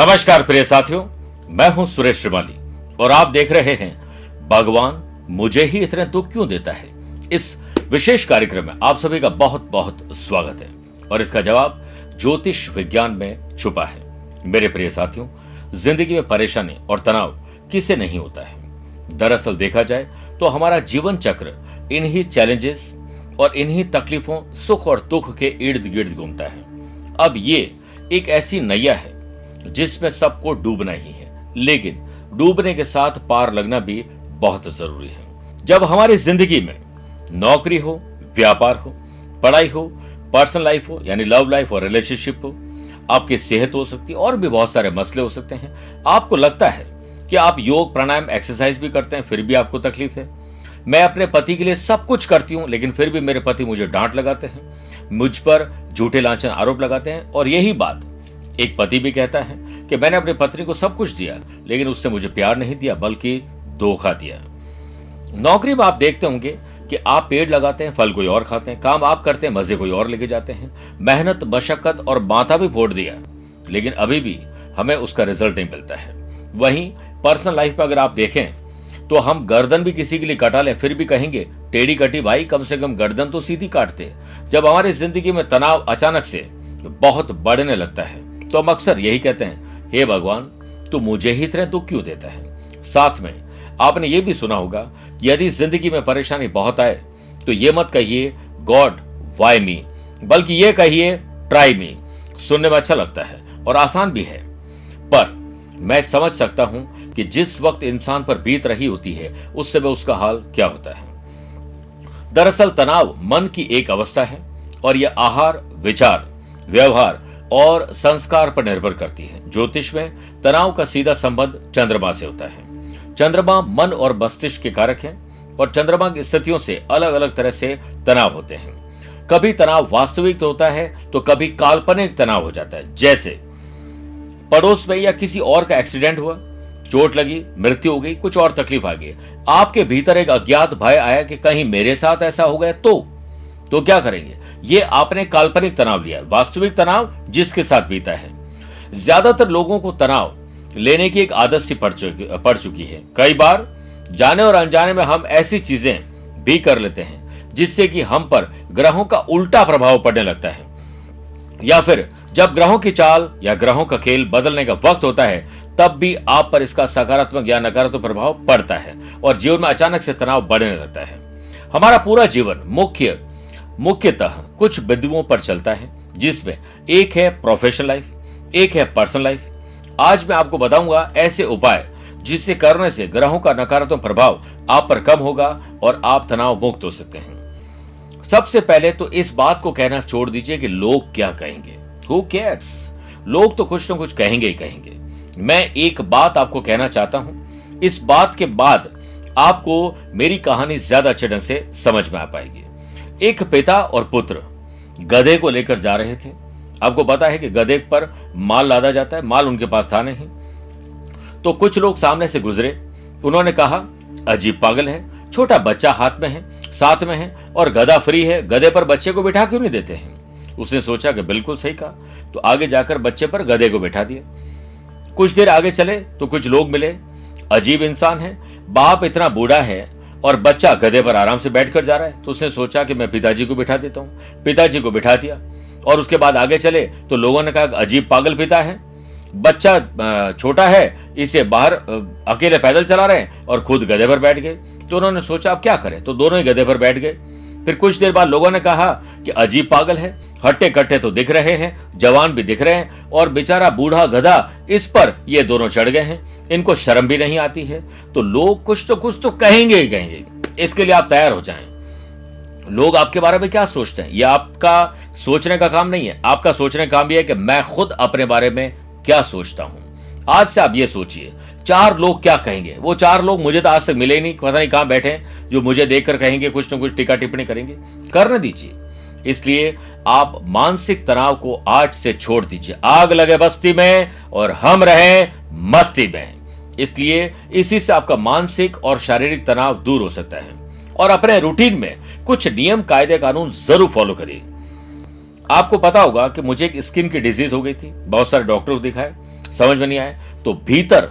नमस्कार प्रिय साथियों, मैं हूं सुरेश श्रीमाली और आप देख रहे हैं भगवान मुझे ही इतने दुख क्यों देता है। इस विशेष कार्यक्रम में आप सभी का बहुत बहुत स्वागत है और इसका जवाब ज्योतिष विज्ञान में छुपा है। मेरे प्रिय साथियों, जिंदगी में परेशानी और तनाव किसे नहीं होता है। दरअसल देखा जाए तो हमारा जीवन चक्र इन्हीं चैलेंजेस और इन्हीं तकलीफों, सुख और दुख के इर्द गिर्द घूमता है। अब ये एक ऐसी नैया है जिसमें सबको डूबना ही है, लेकिन डूबने के साथ पार लगना भी बहुत जरूरी है। जब हमारी जिंदगी में नौकरी हो, व्यापार हो, पढ़ाई हो, पर्सनल लाइफ हो यानी लव लाइफ और रिलेशनशिप हो, आपकी सेहत हो सकती है और भी बहुत सारे मसले हो सकते हैं। आपको लगता है कि आप योग, प्राणायाम, एक्सरसाइज भी करते हैं, फिर भी आपको तकलीफ है। मैं अपने पति के लिए सब कुछ करती हूं, लेकिन फिर भी मेरे पति मुझे डांट लगाते हैं, मुझ पर झूठे लांछन आरोप लगाते हैं। और यही बात एक पति भी कहता है कि मैंने अपनी पत्नी को सब कुछ दिया, लेकिन उसने मुझे प्यार नहीं दिया बल्कि धोखा दिया। नौकरी में आप देखते होंगे कि आप पेड़ लगाते हैं, फल कोई और खाते हैं, काम आप करते हैं, मजे कोई और लेके जाते हैं, मेहनत, मशक्कत और माथा भी फोड़ दिया, लेकिन अभी भी हमें उसका रिजल्ट नहीं मिलता है। वहीं पर्सनल लाइफ में अगर आप देखें तो हम गर्दन भी किसी के लिए कटा लें, फिर भी कहेंगे टेढ़ी कटी भाई, कम से कम गर्दन तो सीधी काटते। जब हमारी जिंदगी में तनाव अचानक से बहुत बढ़ने लगता है तो हम अक्सर यही कहते हैं, हे भगवान तू मुझे ही इतने दुख क्यों देता है। साथ में आपने ये भी सुना होगा कि यदि जिंदगी में परेशानी बहुत आए तो ये मत कहिए गॉड वाई मी, बल्कि ये कहिए ट्राई मी। सुनने में अच्छा लगता है और आसान भी है, पर मैं समझ सकता हूं कि जिस वक्त इंसान पर बीत रही होती है उस समय उसका हाल क्या होता है। दरअसल तनाव मन की एक अवस्था है और यह आहार, विचार, व्यवहार और संस्कार पर निर्भर करती है। ज्योतिष में तनाव का सीधा संबंध चंद्रमा से होता है। चंद्रमा मन और मस्तिष्क के कारक हैं और चंद्रमा की स्थितियों से अलग अलग तरह से तनाव होते हैं। कभी तनाव वास्तविक होता है तो कभी काल्पनिक तनाव हो जाता है, जैसे पड़ोस में या किसी और का एक्सीडेंट हुआ, चोट लगी, मृत्यु हो गई, कुछ और तकलीफ आ गई, आपके भीतर एक अज्ञात भय आया कि कहीं मेरे साथ ऐसा हो गया तो क्या करेंगे। ये आपने काल्पनिक तनाव लिया। वास्तविक तनाव जिसके साथ बीता है। ज्यादातर लोगों को तनाव लेने की एक आदत सी पड़ चुकी है। कई बार जाने और अनजाने में हम ऐसी चीजें भी कर लेते हैं जिससे कि हम पर ग्रहों का उल्टा प्रभाव पड़ने लगता है, या फिर जब ग्रहों की चाल या ग्रहों का खेल बदलने का वक्त होता है तब भी आप पर इसका सकारात्मक या नकारात्मक प्रभाव पड़ता है और जीवन में अचानक से तनाव बढ़ने लगता है। हमारा पूरा जीवन मुख्यतः कुछ बिंदुओं पर चलता है, जिसमें एक है प्रोफेशनल लाइफ, एक है पर्सनल लाइफ। आज मैं आपको बताऊंगा ऐसे उपाय जिससे करने से ग्रहों का नकारात्मक प्रभाव आप पर कम होगा और आप तनाव मुक्त हो सकते हैं। सबसे पहले तो इस बात को कहना छोड़ दीजिए कि लोग क्या कहेंगे। Who cares? लोग तो कुछ न कुछ कहेंगे ही कहेंगे। मैं एक बात आपको कहना चाहता हूं, इस बात के बाद आपको मेरी कहानी ज्यादा अच्छे ढंग से समझ में आ पाएगी। एक पिता और पुत्र गधे को लेकर जा रहे थे। आपको पता है कि गधे पर माल लादा जाता है, माल उनके पास था नहीं। तो कुछ लोग सामने से गुजरे, उन्होंने कहा अजीब पागल है, छोटा बच्चा हाथ में है, साथ में है और गधा फ्री है, गधे पर बच्चे को बिठा क्यों नहीं देते हैं। उसने सोचा कि बिल्कुल सही कहा, तो आगे जाकर बच्चे पर गधे को बिठा दिया। कुछ देर आगे चले तो कुछ लोग मिले, अजीब इंसान है, बाप इतना बूढ़ा है और बच्चा गधे पर आराम से बैठकर जा रहा है। तो उसने सोचा कि मैं पिताजी को बिठा देता हूं, पिताजी को बिठा दिया। और उसके बाद आगे चले तो लोगों ने कहा अजीब पागल पिता है, बच्चा छोटा है, इसे बाहर अकेले पैदल चला रहे हैं और खुद गधे पर बैठ गए। तो उन्होंने सोचा अब क्या करें, तो दोनों ही गधे पर बैठ गए। फिर कुछ देर बाद लोगों ने कहा कि अजीब पागल है, हट्टे कट्टे तो दिख रहे हैं, जवान भी दिख रहे हैं और बेचारा बूढ़ा गधा, इस पर ये दोनों चढ़ गए हैं, इनको शर्म भी नहीं आती है। तो लोग कुछ तो कहेंगे ही कहेंगे, इसके लिए आप तैयार हो जाएं। लोग आपके बारे में क्या सोचते हैं यह आपका सोचने का काम नहीं है। आपका सोचने का काम यह है कि मैं खुद अपने बारे में क्या सोचता हूं। आज से आप ये सोचिए, 4 लोग क्या कहेंगे। वो 4 लोग मुझे तो आज तक मिले ही नहीं, पता नहीं कहां बैठे हैं, जो मुझे देखकर कहेंगे कुछ न कुछ टीका टिप्पणी करेंगे। करने दीजिए। इसलिए आप मानसिक तनाव को आज से छोड़ दीजिए। आग लगे बस्ती में और हम रहे मस्ती में। इसलिए इसी से आपका मानसिक और शारीरिक तनाव दूर हो सकता है। और अपने रूटीन में कुछ नियम, कायदे, कानून जरूर फॉलो करिए। आपको पता होगा कि मुझे एक स्किन की डिजीज हो गई थी, बहुत सारे डॉक्टर को दिखाए, समझ में नहीं आए तो भीतर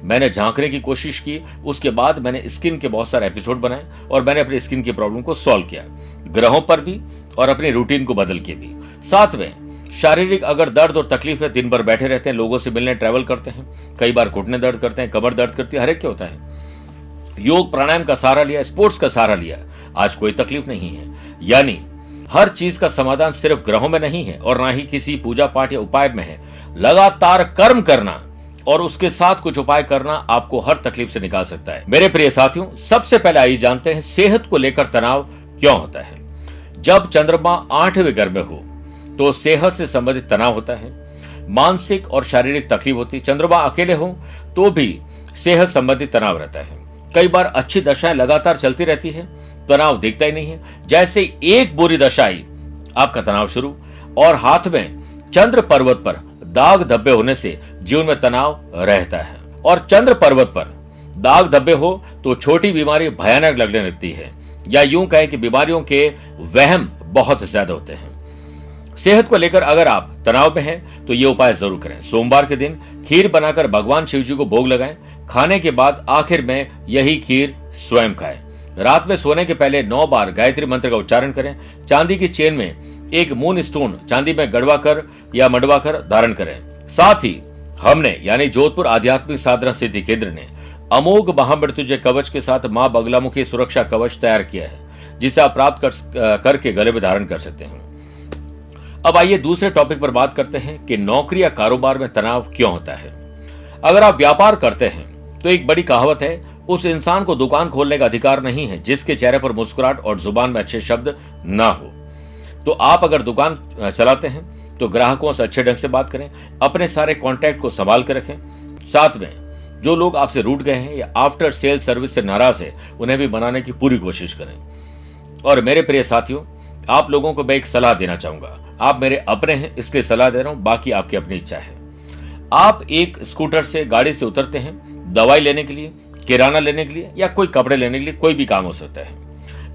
मैंने झांकने की कोशिश की। उसके बाद मैंने स्किन के बहुत सारे एपिसोड बनाए और मैंने अपनी स्किन की प्रॉब्लम को सॉल्व किया, ग्रहों पर भी और अपनी रूटीन को बदल के भी। साथ में शारीरिक अगर दर्द और तकलीफ है, दिन भर बैठे रहते हैं, लोगों से मिलने ट्रैवल करते हैं, कई बार घुटने दर्द करते हैं, कमर दर्द करती है, हर एक क्या होता है, योग प्राणायाम का सहारा लिया, स्पोर्ट्स का सहारा लिया, आज कोई तकलीफ नहीं है। यानी हर चीज का समाधान सिर्फ ग्रहों में नहीं है और ना ही किसी पूजा पाठ या उपाय में है। लगातार कर्म करना और उसके साथ कुछ उपाय करना आपको हर तकलीफ से निकाल सकता है। मेरे प्रिय साथियों, सबसे पहले आइए जानते हैं सेहत को लेकर तनाव क्यों होता है। जब चंद्रमा 8वें घर में हो तो सेहत से संबंधित तनाव होता है, मानसिक और शारीरिक तकलीफ होती है। चंद्रमा अकेले हो तो भी सेहत संबंधित तनाव रहता है। कई बार अच्छी दशाएं लगातार चलती रहती है, तनाव दिखता ही नहीं है। जैसे एक बुरी दशा आई, आपका तनाव शुरू। और हाथ में चंद्र पर्वत पर दाग धब्बे होने से जीवन में तनाव रहता है। और चंद्र पर्वत पर दाग धब्बे हो तो छोटी बीमारी भयानक लगने लगती है, या यूं कहें कि बीमारियों के वहम बहुत ज्यादा होते हैं। सेहत को लेकर अगर आप तनाव में हैं तो ये उपाय जरूर करें। सोमवार के दिन खीर बनाकर भगवान शिव जी को भोग लगाएं। खाने के बाद आखिर में यही खीर स्वयं खाएं। रात में सोने के पहले 9 बार गायत्री मंत्र का उच्चारण करें। चांदी की चेन में एक मून स्टोन चांदी में गड़वा कर या मडवा कर धारण करें। साथ ही हमने यानी जोधपुर आध्यात्मिक साधना सिद्धि केंद्र ने अमोघ महामृत्युंजय कवच के साथ मां बगलामुखी सुरक्षा कवच तैयार किया है, जिसे आप प्राप्त करके गले में धारण कर सकते हैं। अब आइए दूसरे टॉपिक पर बात करते हैं कि नौकरी या कारोबार में तनाव क्यों होता है। अगर आप व्यापार करते हैं तो एक बड़ी कहावत है, उस इंसान को दुकान खोलने का अधिकार नहीं है जिसके चेहरे पर मुस्कुराहट और जुबान में अच्छे शब्द ना हो। तो आप अगर दुकान चलाते हैं तो ग्राहकों से अच्छे ढंग से बात करें, अपने सारे कॉन्टैक्ट को संभाल कर रखें। साथ में जो लोग आपसे रूठ गए हैं या आफ्टर सेल सर्विस से नाराज है, उन्हें भी मनाने की पूरी कोशिश करें। और मेरे प्रिय साथियों, आप लोगों को मैं एक सलाह देना चाहूंगा। आप मेरे अपने हैं इसलिए सलाह दे रहा हूं, बाकी आपकी अपनी इच्छा है। आप एक स्कूटर से गाड़ी से उतरते हैं दवाई लेने के लिए, किराना लेने के लिए या कोई कपड़े लेने के लिए, कोई भी काम हो सकता है।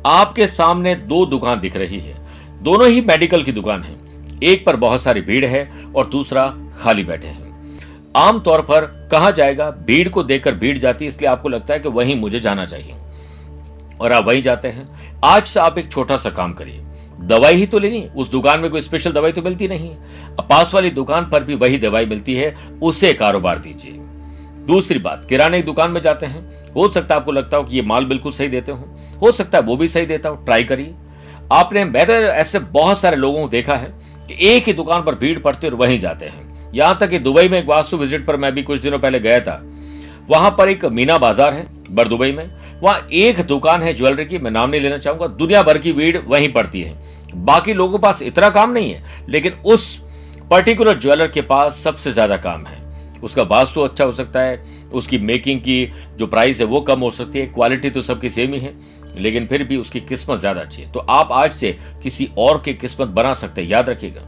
आपके सामने 2 दुकान दिख रही है, दोनों ही मेडिकल की दुकान है। एक पर बहुत सारी भीड़ है और दूसरा खाली बैठे हैं। आमतौर पर कहा जाएगा भीड़ को देखकर भीड़ जाती है, इसलिए आपको लगता है कि वहीं मुझे जाना चाहिए और आप वहीं जाते हैं। आज से आप एक छोटा सा काम करिए, दवाई ही तो लेनी है, उस दुकान में कोई स्पेशल दवाई तो मिलती नहीं है, पास वाली दुकान पर भी वही दवाई मिलती है, उसे कारोबार दीजिए। दूसरी बात, किराने की दुकान में जाते हैं, हो सकता है आपको लगता हो कि ये माल बिल्कुल सही देते हो सकता है वो भी सही देता हो, ट्राई करिए। मैंने ऐसे बहुत सारे लोगों को देखा है कि एक ही दुकान पर भीड़ पड़ती है और वहीं जाते हैं। यहां तक कि दुबई में एक वास्तु विजिट पर मैं भी कुछ दिनों पहले गया था। वहां पर एक मीना बाजार है बर दुबई में, वहां एक दुकान है ज्वेलरी की, मैं नाम नहीं लेना चाहूंगा, दुनिया भर की भीड़ वहीं पड़ती है। बाकी लोगों के पास इतना काम नहीं है, लेकिन उस पर्टिकुलर ज्वेलर के पास सबसे ज्यादा काम है। उसका वास्तु अच्छा हो सकता है, उसकी मेकिंग की जो प्राइस है वो कम हो सकती है, क्वालिटी तो सबकी सेम ही है, लेकिन फिर भी उसकी किस्मत ज्यादा अच्छी है। तो आप आज से किसी और की किस्मत बना सकते हैं, याद रखिएगा।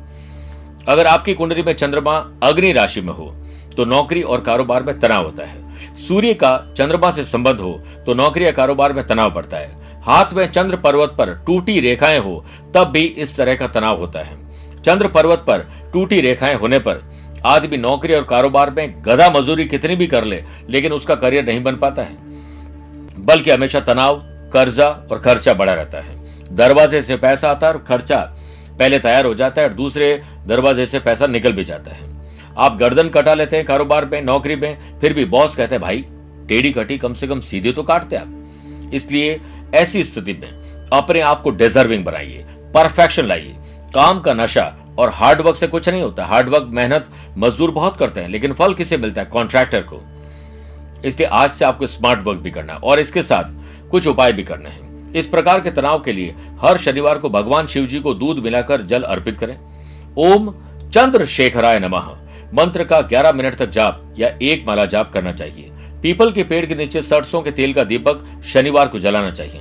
अगर आपकी कुंडली में चंद्रमा अग्नि राशि में हो तो नौकरी और कारोबार में तनाव होता है। सूर्य का चंद्रमा से संबंध हो तो नौकरी या कारोबार में तनाव बढ़ता है। हाथ में चंद्र पर्वत पर टूटी रेखाएं हो तब भी इस तरह का तनाव होता है। चंद्र पर्वत पर टूटी रेखाएं होने पर आदमी नौकरी और कारोबार में गधा मजदूरी कितनी भी कर ले, लेकिन उसका करियर नहीं बन पाता है, बल्कि हमेशा तनाव, कर्जा और खर्चा बढ़ा रहता है। दरवाजे से पैसा आता है और खर्चा पहले तैयार हो जाता है और दूसरे दरवाजे से पैसा निकल भी जाता है। आप गर्दन कटा लेते हैं कारोबार में, नौकरी में, फिर भी बॉस कहते हैं भाई टेढ़ी कटी कम से कम सीधे तो काटते आप। इसलिए ऐसी स्थिति में अपने आप को डिजर्विंग बनाइए, परफेक्शन लाइए। काम का नशा और हार्डवर्क से कुछ नहीं होता। हार्डवर्क, मेहनत मजदूर बहुत करते हैं, लेकिन फल किसे मिलता है? कॉन्ट्रैक्टर को। इसलिए आज से आपको स्मार्ट वर्क भी करना है और इसके साथ कुछ उपाय भी करने हैं। इस प्रकार के तनाव के लिए हर शनिवार को भगवान शिव जी को दूध मिलाकर जल अर्पित करें। ओम चंद्रशेखराय नमः मंत्र का 11 मिनट तक जाप या 1 माला जाप करना चाहिए। पीपल के पेड़ के नीचे सरसों के तेल का दीपक शनिवार को जलाना चाहिए।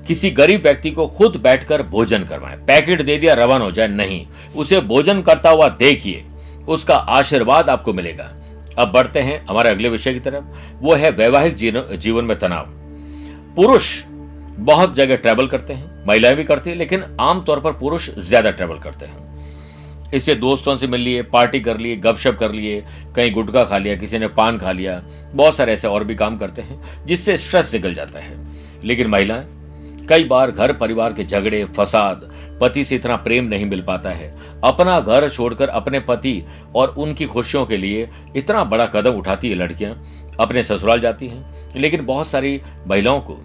किसी गरीब व्यक्ति को खुद बैठकर भोजन करवाएं। पैकेट दे दिया रवाना हो जाए, नहीं, उसे भोजन करता हुआ देखिए, उसका आशीर्वाद आपको मिलेगा। अब बढ़ते हैं हमारे अगले विषय की तरफ, वो है वैवाहिक जीवन में तनाव। पुरुष बहुत जगह ट्रैवल करते हैं, महिलाएं भी करती है, लेकिन आमतौर पर पुरुष ज्यादा ट्रैवल करते हैं। इससे दोस्तों से मिल लिए, पार्टी कर लिए, गपशप कर लिए, कहीं गुटखा खा लिया, किसी ने पान खा लिया, बहुत सारे ऐसे और भी काम करते हैं जिससे स्ट्रेस निकल जाता है। लेकिन महिलाएं कई बार घर परिवार के झगड़े, फसाद, पति से इतना प्रेम नहीं मिल पाता है, अपना घर छोड़कर अपने पति और उनकी खुशियों के लिए इतना बड़ा कदम उठाती है लड़कियां, अपने ससुराल जाती हैं। लेकिन बहुत सारी महिलाओं को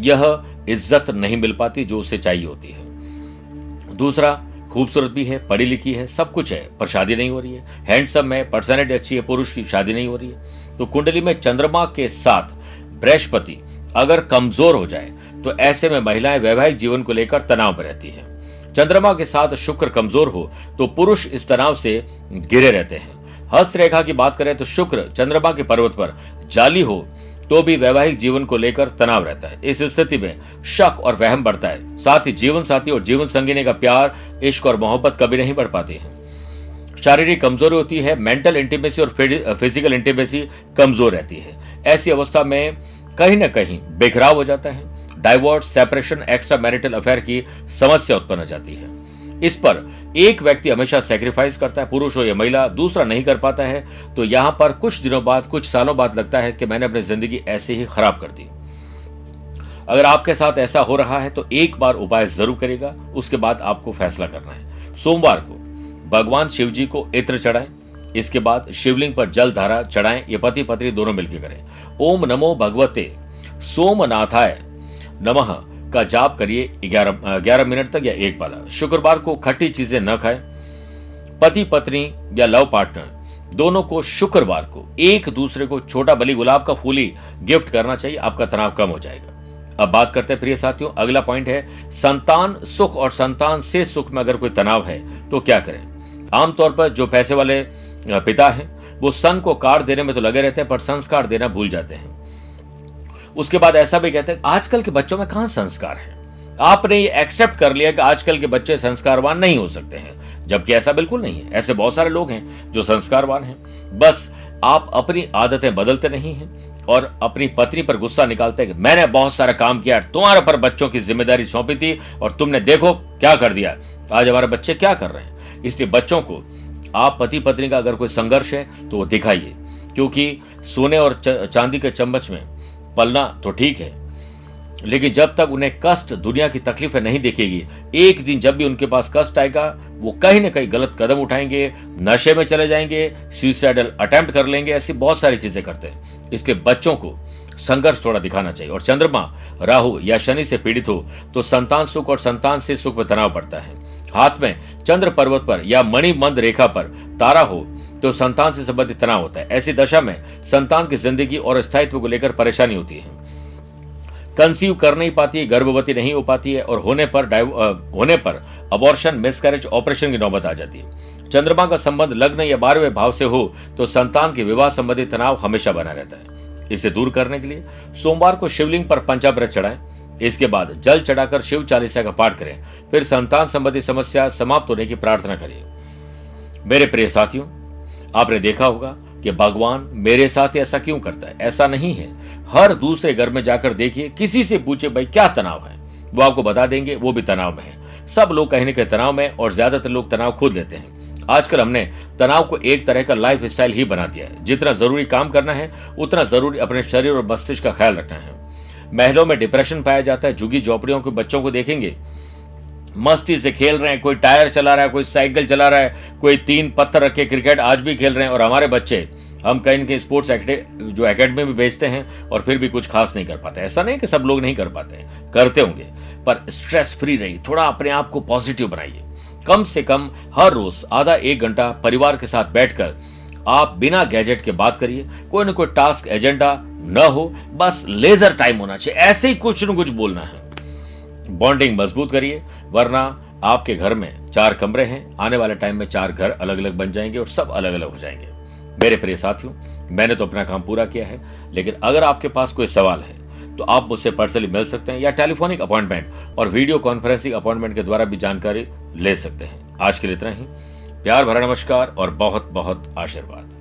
यह इज्जत नहीं मिल पाती जो उसे चाहिए होती है। दूसरा, खूबसूरत भी है, पढ़ी लिखी है, सब कुछ है, पर शादी नहीं हो रही है। हैंडसम है, पर्सनैलिटी अच्छी है, पुरुष की शादी नहीं हो रही है। तो कुंडली में चंद्रमा के साथ बृहस्पति अगर कमजोर हो जाए तो ऐसे में महिलाएं वैवाहिक जीवन को लेकर तनाव में रहती हैं। चंद्रमा के साथ शुक्र कमजोर हो तो पुरुष इस तनाव से घिरे रहते हैं। हस्त रेखा की बात करें तो शुक्र चंद्रमा के पर्वत पर जाली हो तो भी वैवाहिक जीवन को लेकर तनाव रहता है। इस स्थिति में शक और वहम बढ़ता है। साथ ही जीवन साथी और जीवन संगिनी का प्यार, इश्क और मोहब्बत कभी नहीं बढ़ पाती है। शारीरिक कमजोरी होती है, मेंटल इंटीमेसी और फिजिकल इंटीमेसी कमजोर रहती है। ऐसी अवस्था में कहीं ना कहीं बिखराव हो जाता है। Divorce, separation, extra marital affair की समस्या उत्पन्न हो जाती है। इस पर एक व्यक्ति हमेशा सेक्रीफाइस करता है, पुरुष हो या महिला, दूसरा नहीं कर पाता है तो यहां पर कुछ दिनों बाद, कुछ सालों बाद लगता है कि मैंने अपनी जिंदगी ऐसे ही खराब कर दी। अगर आपके साथ ऐसा हो रहा है तो एक बार उपाय जरूर करेगा, उसके बाद आपको फैसला करना है। सोमवार को भगवान शिव जी को इत्र चढ़ाएं, इसके बाद शिवलिंग पर जल धारा चढ़ाएं। ये पति पत्नी दोनों मिलकर करें। ओम नमो भगवते सोमनाथाय नमः का जाप करिए 11 मिनट तक या एक बार। शुक्रवार को खट्टी चीजें न खाएं। पति पत्नी या लव पार्टनर दोनों को शुक्रवार को एक दूसरे को छोटा बली गुलाब का फूल ही गिफ्ट करना चाहिए, आपका तनाव कम हो जाएगा। अब बात करते हैं प्रिय साथियों, अगला पॉइंट है संतान सुख और संतान से सुख में अगर कोई तनाव है तो क्या करें। आमतौर पर जो पैसे वाले पिता हैं वो सन को कार्ड देने में तो लगे रहते हैं पर संस्कार देना भूल जाते हैं। उसके बाद ऐसा भी कहते हैं आजकल के बच्चों में कहां संस्कार है। आपने ये एक्सेप्ट कर लिया कि आजकल के बच्चे संस्कारवान नहीं हो सकते हैं, जबकि ऐसा बिल्कुल नहीं है। ऐसे बहुत सारे लोग हैं जो संस्कारवान हैं, बस आप अपनी आदतें बदलते नहीं हैं और अपनी पत्नी पर गुस्सा निकालते हैं कि मैंने बहुत सारा काम किया, तुम्हारे पर बच्चों की जिम्मेदारी सौंपी थी और तुमने देखो क्या कर दिया, आज हमारे बच्चे क्या कर रहे हैं। इसलिए बच्चों को आप पति पत्नी का अगर कोई संघर्ष है तो वो दिखाइए, क्योंकि सोने और चांदी के चम्मच में पलना तो ठीक है, लेकिन जब तक उन्हें कष्ट, दुनिया की तकलीफें नहीं दिखेगी, एक दिन जब भी उनके पास कष्ट आएगा वो कहीं ना कहीं गलत कदम उठाएंगे, नशे में चले जाएंगे, सुसाइडल अटेम्प्ट कर लेंगे, ऐसी बहुत सारी चीजें करते हैं। इसलिए बच्चों को संघर्ष थोड़ा दिखाना चाहिए। और चंद्रमा राहु या शनि से पीड़ित हो तो संतान सुख और संतान से सुख में तनाव बढ़ता है। हाथ में चंद्र पर्वत पर या मणिमंद रेखा पर तारा हो तो संतान से संबंधित तनाव होता है। ऐसी दशा में संतान की जिंदगी और स्थायित्व को लेकर परेशानी होती है। कंसीव कर नहीं पाती है, गर्भवती नहीं हो पाती है और होने पर अबॉर्शन, मिसकैरेज, ऑपरेशन की नौबत आ जाती है। चंद्रमा का संबंध लग्न या 12वें भाव से हो तो संतान के विवाह संबंधी तनाव हमेशा बना रहता है। इसे दूर करने के लिए सोमवार को शिवलिंग पर पंचामृत चढ़ाएं, इसके बाद जल चढ़ाकर शिव चालीसा का पाठ करें, फिर संतान संबंधी समस्या समाप्त होने की प्रार्थना करिए। मेरे प्रिय साथियों, आपने देखा होगा कि भगवान मेरे साथ ऐसा क्यों करता है। ऐसा नहीं है, हर दूसरे घर में जाकर देखिए, किसी से पूछे भाई क्या तनाव है, वो आपको बता देंगे वो भी तनाव में है। सब लोग कहीं ना कहीं तनाव में और ज्यादातर लोग तनाव खुद लेते हैं। आजकल हमने तनाव को एक तरह का लाइफ स्टाइल ही बना दिया है। जितना जरूरी काम करना है उतना जरूरी अपने शरीर और मस्तिष्क का ख्याल रखना है। महलों में डिप्रेशन पाया जाता है। झुग्गी झोपड़ियों के बच्चों को देखेंगे, मस्ती से खेल रहे हैं, कोई टायर चला रहा है, कोई साइकिल चला रहा है, कोई 3 पत्थर रखे क्रिकेट आज भी खेल रहे हैं। और हमारे बच्चे, हम कहीं न कहीं स्पोर्ट्स जो एकेडमी में भेजते हैं और फिर भी कुछ खास नहीं कर पाते। ऐसा नहीं कि सब लोग नहीं कर पाते हैं, करते होंगे, पर स्ट्रेस फ्री रहिए, थोड़ा अपने आप को पॉजिटिव बनाइए। कम से कम हर रोज आधा 1 घंटा परिवार के साथ बैठकर आप बिना गैजेट के बात करिए। कोई ना कोई टास्क एजेंडा न हो, बस लेजर टाइम होना चाहिए, ऐसे ही कुछ न कुछ बोलना है। बॉन्डिंग मजबूत करिए, वरना आपके घर में 4 कमरे हैं, आने वाले टाइम में 4 घर अलग अलग बन जाएंगे और सब अलग अलग हो जाएंगे। मेरे प्रिय साथियों, मैंने तो अपना काम पूरा किया है, लेकिन अगर आपके पास कोई सवाल है तो आप मुझसे पर्सनली मिल सकते हैं या टेलीफोनिक अपॉइंटमेंट और वीडियो कॉन्फ्रेंसिंग अपॉइंटमेंट के द्वारा भी जानकारी ले सकते हैं। आज के लिए इतना ही। प्यार भरा नमस्कार और बहुत बहुत आशीर्वाद।